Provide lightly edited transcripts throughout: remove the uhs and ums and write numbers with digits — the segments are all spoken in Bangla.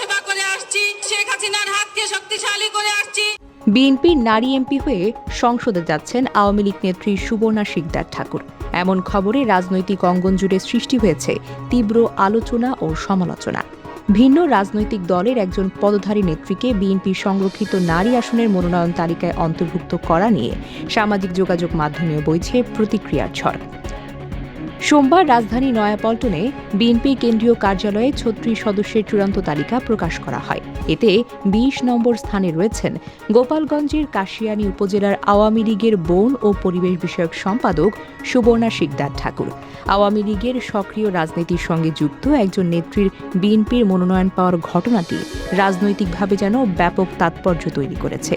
সেবা করে আসছি, শেখ হাসিনার হাতকে শক্তিশালী করে আসছি। বিএনপির নারী এমপি হয়ে সংসদে যাচ্ছেন আওয়ামী লীগ নেত্রী সুবর্ণা শিকদার ঠাকুর। এমন খবরে রাজনৈতিক অঙ্গন জুড়ে সৃষ্টি হয়েছে তীব্র আলোচনা ও সমালোচনা। ভিন্ন রাজনৈতিক দলের একজন পদধারী নেত্রীকে বিএনপির সংরক্ষিত নারী আসনের মনোনয়ন তালিকায় অন্তর্ভুক্ত করা নিয়ে সামাজিক যোগাযোগ মাধ্যমেও বইছে প্রতিক্রিয়ার ঝড়। সোমবার রাজধানী নয়াপল্টনে বিএনপি কেন্দ্রীয় কার্যালয়ে ৩৬ সদস্যের চূড়ান্ত তালিকা প্রকাশ করা হয়। এতে ২০ নম্বর স্থানে রয়েছেন গোপালগঞ্জের কাশিয়ানী উপজেলার আওয়ামী লীগের বন ও পরিবেশ বিষয়ক সম্পাদক সুবর্ণা শিকদার ঠাকুর। আওয়ামী লীগের সক্রিয় রাজনীতির সঙ্গে যুক্ত একজন নেত্রীর বিএনপির মনোনয়ন পাওয়ার ঘটনাটি রাজনৈতিকভাবে যেন ব্যাপক তাৎপর্য তৈরি করেছে।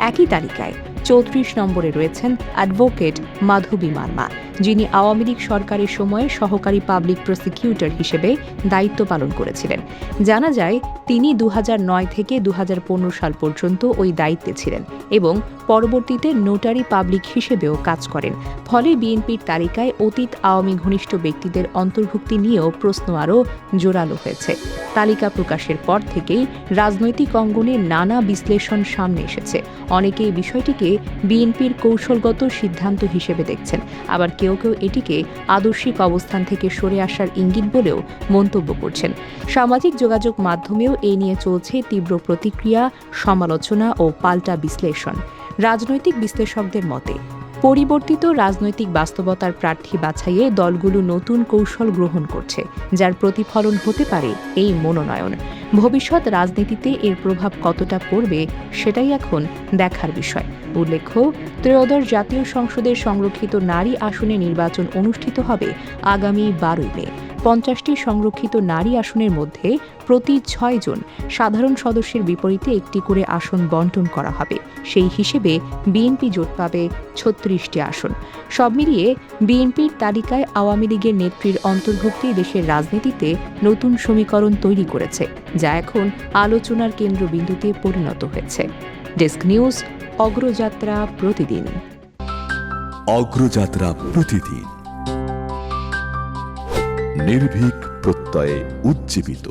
একই তালিকায় ৩৪ নম্বরে রয়েছেন অ্যাডভোকেট মাধবী মার্মা, যিনি আওয়ামী লীগ সরকারের সময়ে সহকারী পাবলিক প্রসিকিউটর হিসেবে দায়িত্ব পালন করেছিলেন। জানা যায়, তিনি ২০০৯ থেকে ২০১৫ সাল পর্যন্ত ওই দায়িত্বে ছিলেন এবং পরবর্তীতে নোটারি পাবলিক হিসেবেও কাজ করেন। ফলে বিএনপির তালিকায় অতীত আওয়ামী ঘনিষ্ঠ ব্যক্তিদের অন্তর্ভুক্তি নিয়েও প্রশ্ন আরও জোরালো হয়েছে। তালিকা প্রকাশের পর থেকেই রাজনৈতিক অঙ্গনে নানা বিশ্লেষণ সামনে এসেছে। অনেকে এই বিষয়টিকে বিএনপির কৌশলগত সিদ্ধান্ত হিসেবে দেখছেন, আবার কেউ কেউ এটিকে আদর্শিক অবস্থান থেকে সরে আসার ইঙ্গিত বলেও মন্তব্য করছেন। সামাজিক যোগাযোগ মাধ্যমেও এই নিয়ে চলছে তীব্র প্রতিক্রিয়া, সমালোচনা ও পাল্টা বিশ্লেষণ। রাজনৈতিক বিশ্লেষকদের মতে, পরিবর্তিত রাজনৈতিক বাস্তবতার প্রার্থী বাছাইয়ে দলগুলো নতুন কৌশল গ্রহণ করছে, যার প্রতিফলন হতে পারে এই মনোনয়ন। ভবিষ্যৎ রাজনীতিতে এর প্রভাব কতটা পড়বে সেটাই এখন দেখার বিষয়। উল্লেখ্য, ত্রয়োদশ জাতীয় সংসদের সংরক্ষিত নারী আসনে নির্বাচন অনুষ্ঠিত হবে আগামী ১২ মে। ৫০টি সংরক্ষিত নারী আসনের মধ্যে প্রতি ৬ জন সাধারণ সদস্যের বিপরীতে একটি করে আসন বণ্টন করা হবে। সেই হিসেবে বিএনপি জোট পাবে ৩৬টি আসন। সব মিলিয়ে বিএনপির তালিকায় আওয়ামী লীগের নেত্রীর অন্তর্ভুক্তি দেশের রাজনীতিতে নতুন সমীকরণ তৈরি করেছে, যা এখন আলোচনার কেন্দ্রবিন্দুতে পরিণত হয়েছে। ডেস্ক নিউজ, অগ্রযাত্রা প্রতিদিন। অগ্রযাত্রা প্রতিদিন, নির্ভীক প্রত্যয়ে উজ্জীবিত।